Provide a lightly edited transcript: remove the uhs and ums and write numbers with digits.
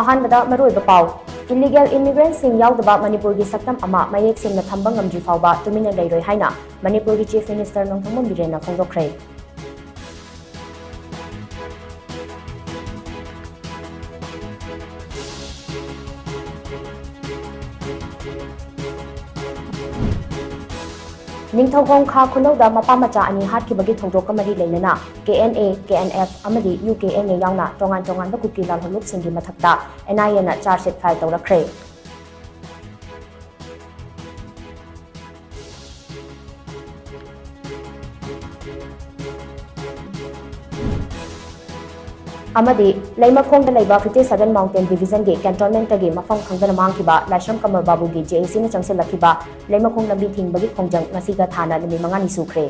अहानबदा मरुइबा पाउ illegal immigrants sing yaudaba Manipur gi saktam ama mayek singna thamba ngamji fawba tumina leiroi haina Manipur gi chief minister Nongthongmom Birena phongdokkhre Ningthogong kha khunauda mapa macha ani hatkibagi thongdok kamari leinana KNA KNF amadi UKNA yauna tongan ba kuki lal holuk singi mathakta NIA na charge sheet file tawrakre amadi leimakhong da leiba 57 mountain division ge cantonment tagi mafam khangdana mangkiba laisham kamar babu gi JAC na changse lakhiba leimakhong lambi thingbagi khongjang ngasi ga thana nimi mangani sukre